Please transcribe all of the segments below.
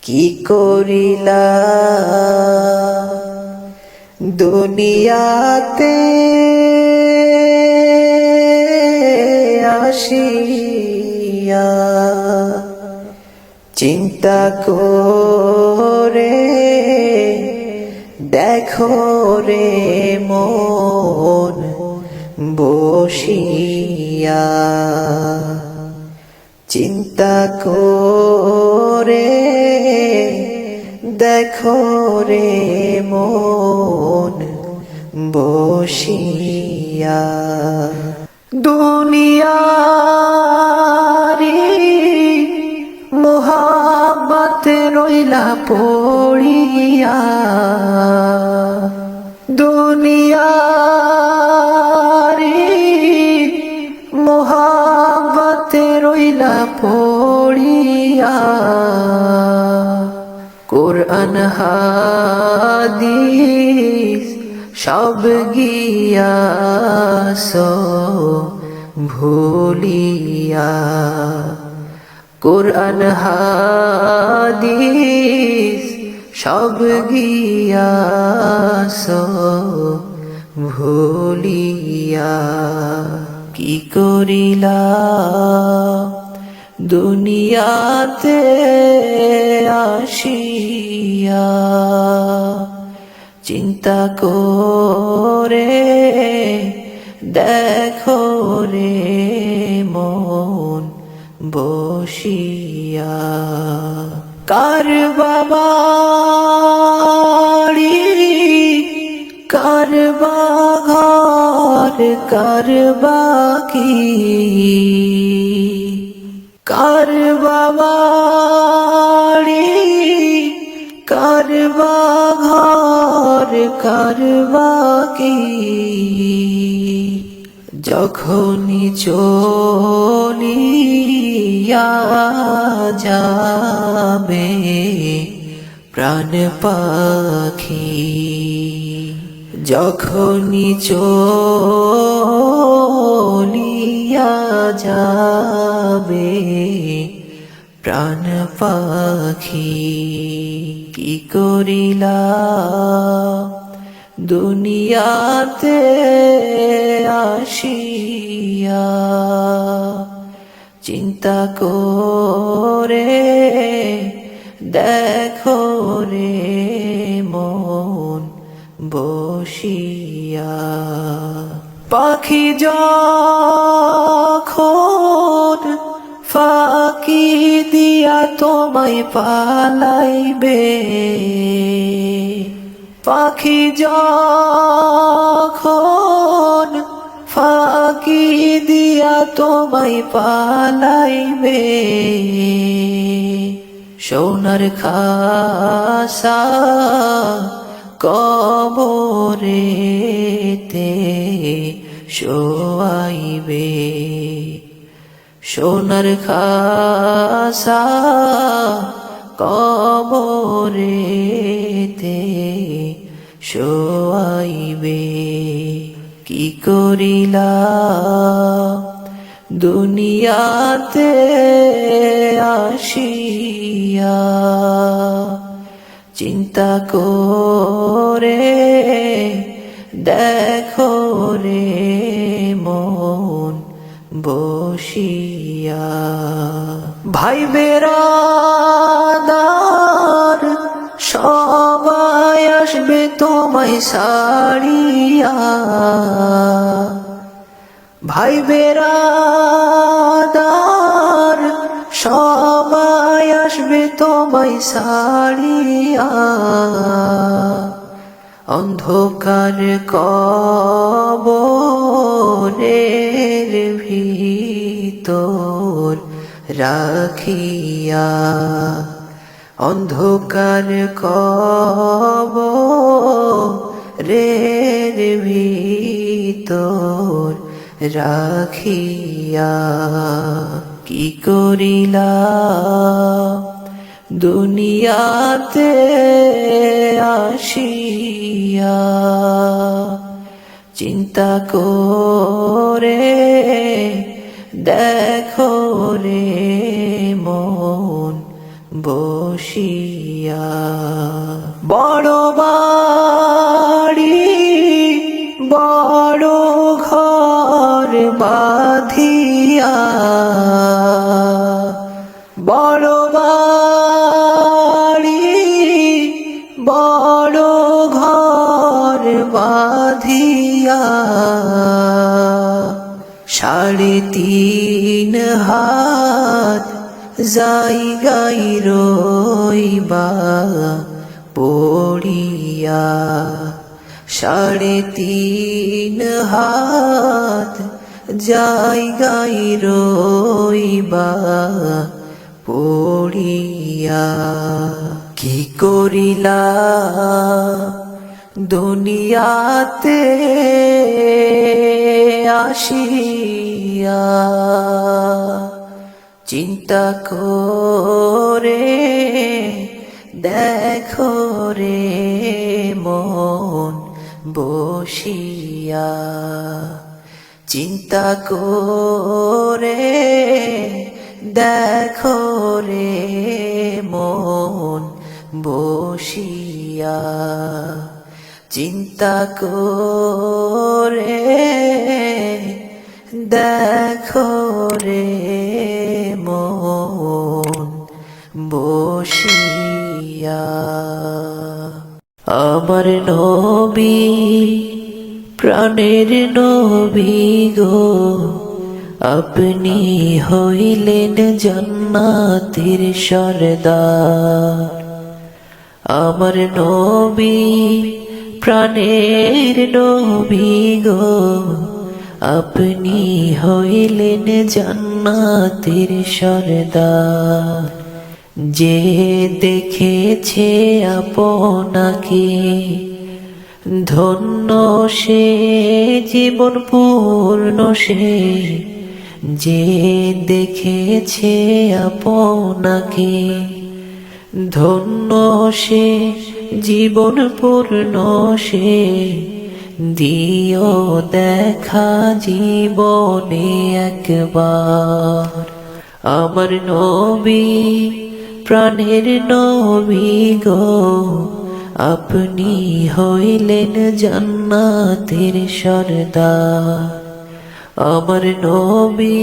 কি করিলা দুনিয়াতে আসিয়া, চিন্তা করে দেখো রে মন বসিয়া, চিন্তা করে দেখো রে মন বসিয়া। দুনিয়ারি মোহাব্বত রইলা পড়িয়া, দুনিয়ারি মোহাব্বত রইলা পড়িয়া, কুরআন হাদিস সব গিয়াস ভুলিয়া, কুরআন হাদিস সব গিয়াস ভুলিয়া। কি করিলা দুনিয়াতে আসিয়া, চিন্তা করে দেখো রে মন বসিয়া। কার বাবাড়ি কার বাঘর কার বাকি, কার বাবাড়ি কার বাঘর কার বাকি, যখনই চলিয়া যাবে প্রাণ পাখি, যখনই চলিয়া যাবে প্রাণ পাখি। কি করিলা দুনিয়াতে আসিয়া, চিন্তা করে দেখো রে মন বসিয়া। পাখি যখন ফাঁকি দিয়া তোমায় পালাইবে, পাখি যখন ফাঁকি দিয়া তোমায় পালাইবে, সোনার খাসা কবরেতে শোয়াইবে, সোনার খাসা কবরেতে শোয়াইবে। কি করিলা দুনিয়াতে আসিয়া, চিন্তা করে দেখো রে মন বসিয়া। ভাই বেরাদার সবাই আসবে তোমায় সারিয়া, ভাই বেরাদার সবাই আসবে তোমায় সারিয়া, অন্ধকার কবরের ভিতর রাখিয়া, অন্ধকার কবরের ভিতর রাখিয়া। কি করিলা দুনিয়াতে আসিয়া, চিন্তা করে দেখো রে মন বসিয়া। বড় বাড়ি বড় ঘর বাঁধিয়া, বড় বাড়ি বড় ঘর বাঁধিয়া, 3.5 হাত জায়গায় রইবা পড়িয়া। 3.5 হাত জায়গায় রইবা পড়িয়া। কি করিলা দুনিয়াতে আসিয়া, চিন্তা করে দেখো রে মন বসিয়া। চিন্তা করে দেখো রে মন বসিয়া। চিন্তা করে দেখো রে মন বসিয়া। আমার নবী প্রাণের নবী গো, আপনি হইলেন জান্নাতের সরদার। আমার নবী প্রাণের নবী গো, আপনি হইলেন জান্নাতের সরদার। যে দেখেছে আপনাকে ধন্য সে জীবন পূর্ণ সে। যে দেখেছে আপনাকে ধন্য সে জীবন পূর্ণ সে। দিও দেখা জীবনে একবার। আমার নবী প্রাণের নবী গো, আপনি হইলেন জান্নাতের সরদার। আমার নবী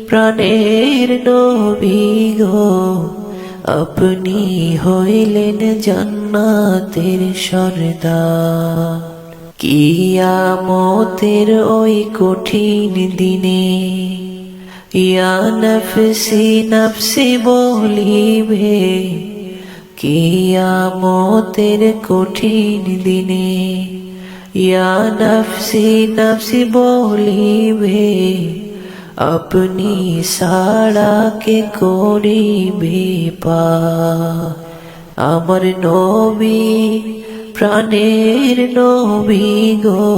প্রাণের নবী গো, আপনি হইলেন জান্নাতের সরদার। কিয়ামতের ওই কঠিন দিনে ইয়া নফসি নফসি বলিবে। কিয়ামতের কঠিন দিনে ইয়া নফসি নফসি বলিবে। আপনি সাড়া কে করিবে পার। আমার নবী প্রাণের নবী গো,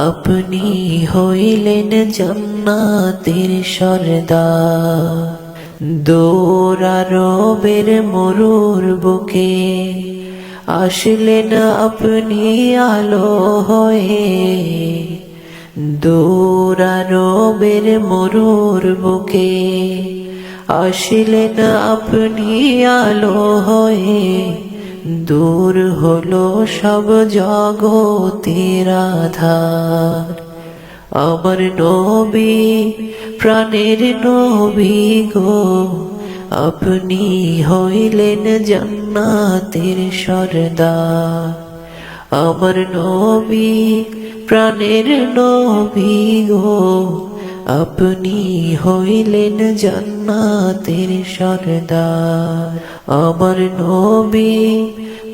আপনি হইলেন জান্নাতের সরদার। দৌড়ারবের মরুর বুকে আসলেন আপনি আলো হয়ে। দৌড়ারবের মরুর বুকে আসলেন আপনি আলো হয়ে। দূর হলো সব জগতের আধার। আমার নবী প্রাণের নবী গো, আপনি হইলেন জান্নাতের সরদার। আমার নবী প্রাণের নবী গো, আপনি হইলেন জান্নাতের সরদার। আমার নবী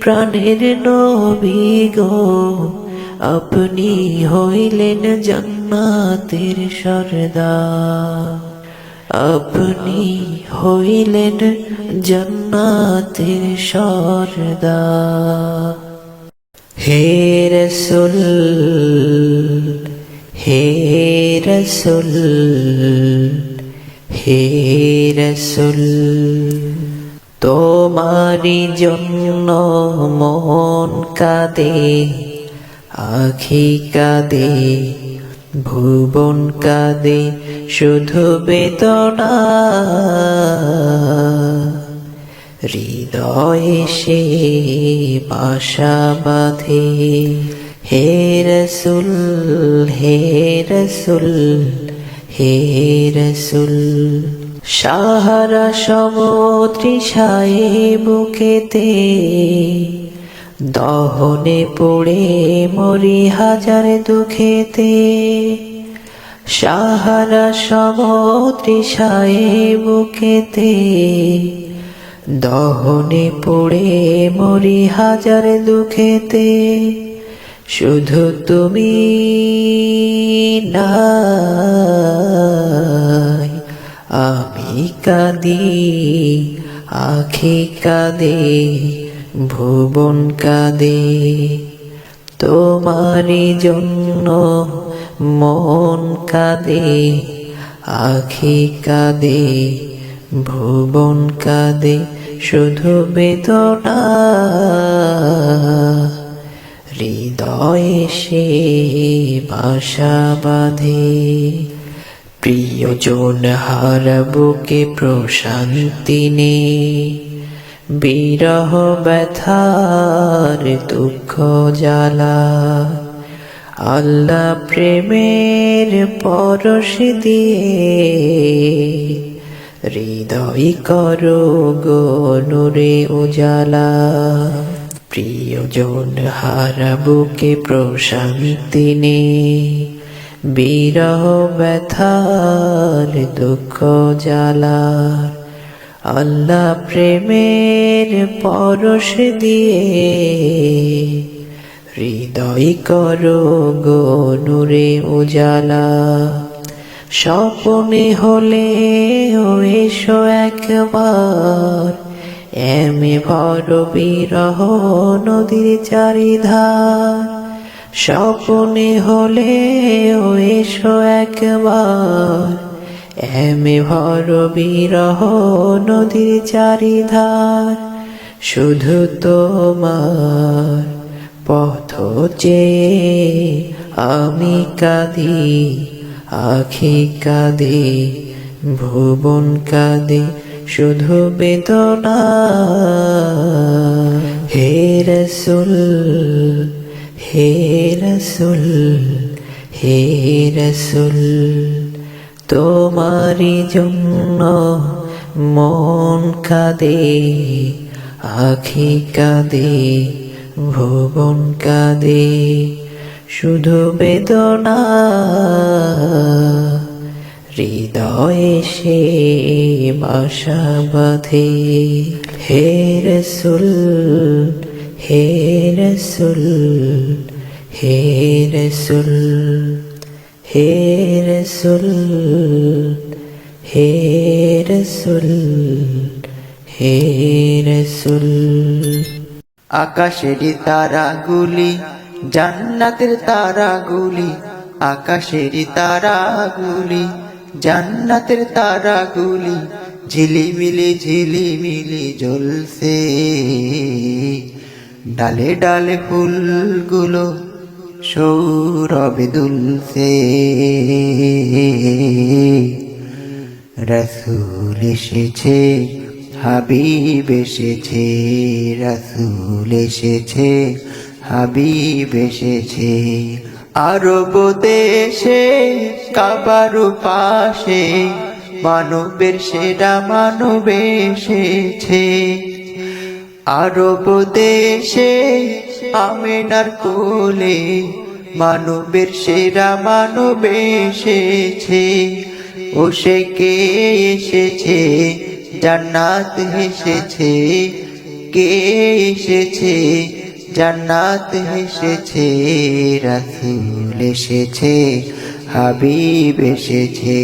প্রাণের নবী গো, আপনি হইলেন জান্নাতের সরদার। আপনি হইলেন জান্নাতের সরদার। হে রাসূল হে রাসূল হে রাসূল, তোমারি জন্য মন কাঁদে, আখি কাঁদে, ভুবন কাঁদে, শুধু বেদনা। হৃদয়ে সে বাসা বাঁধে। হে রসুল, হে রসুল, হে রসুল, সাহারা সমুদ্রিশায়ে বুকেতে দহনে পড়ে মরি হাজার দুঃখেতে। সাহারা সমুদ্রিশায়ে বুকেতে দহনে পড়ে মরি হাজার দুঃখেতে। শুধু তুমি নাই আমি কাঁদি, আখি কাঁদে, ভুবন কাঁদে। তোমারই জন্য মন কাঁদে, আখি কাঁদে, ভুবন কাঁদে। শুধু বেদনা হৃদয়ে সে বাসা বাঁধে। প্রিয়জন হারা বুকে প্রশান্তি নেই, বিরহ ব্যথার দুঃখ জ্বালা। আল্লাহ প্রেমের পরশ দিয়ে হৃদয় করো গো নূরে উজালা। প্রিয়জন হারা বুকে প্রশান্তি নেই, বিরহ ব্যথার দুঃখ জ্বালা। আল্লাহ প্রেমের পরশ দিয়ে হৃদয় করো গো নূরে উজালা। স্বপ্নে হলে ও এসো একবার, এমে ভর বিরহ নদীর চারিধার। স্বপ্নে হলে ও এসো একবার, এমে ভর বিরহ নদীর চারিধার। শুধু তোমার পথ চেয়ে আমি কাঁদি, আখি কাঁদে, ভুবন কাঁদে। শুধু বেদনা হে রসুল, হে রসুল, হে রসুল, তোমারই জন্য মন কাঁদে, আখি কাঁদে, ভুবন কাঁদে। শুধু বেদনা হৃদয়ে সে বাসা বাঁধে। হে রসুল, হে রসুল, হে রসুল, হে রসুল, হে রসুল, হে রসুল। আকাশেরই তারাগুলি জান্নাতের তারাগুলি, আকাশেরই তারাগুলি জান্নাতের তারাগুলি। ঝিলিমিলি ঝিলিমিলি জ্বলছে, ডালে ডালে ফুলগুলো সৌরভে দুলছে। রাসূল এসেছে, হাবিব এসেছে, রাসূল এসেছে, হাবিব এসেছে। আরব দেশে কাবার পাশে মানবের সেরা মানব এসেছে। আরব দেশে আমেনার কোলে মানবের সেরা মানব এসেছে। ও সে কে এসেছে, জান্নাত এসেছে, কে এসেছে, জান্নাত এসেছে। রাসূল এসেছে, হাবিব এসেছে,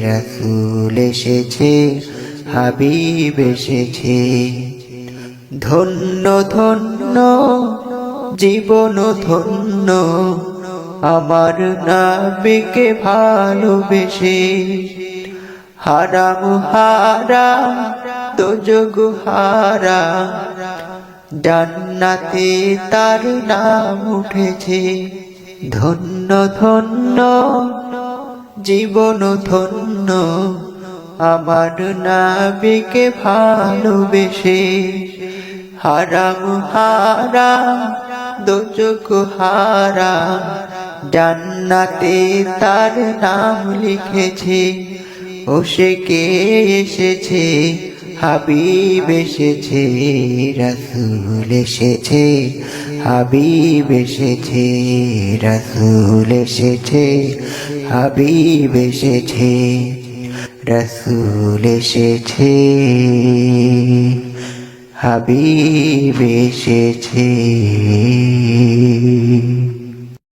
রাসূল এসেছে, হাবিব এসেছে। ধন্য ধন্য জীবন ধন্য আমার নবীকে ভালোবেসে। হারাম হারাম দোজখ হারাম জান্নাতে তার নাম উঠেছে। ধন্য ধন্য জীবন ধন্য আমার নবীকে ভালোবেসে। হারাম হারাম দোজখ হারাম জান্নাতে তার নাম লিখেছে। ও সে কে এসেছে, হাবিব এসেছে, রাসূল এসেছে, হাবিব এসেছে, রাসূল এসেছে, হাবিব এসেছে, রাসূল এসেছে, হাবিব এসেছে।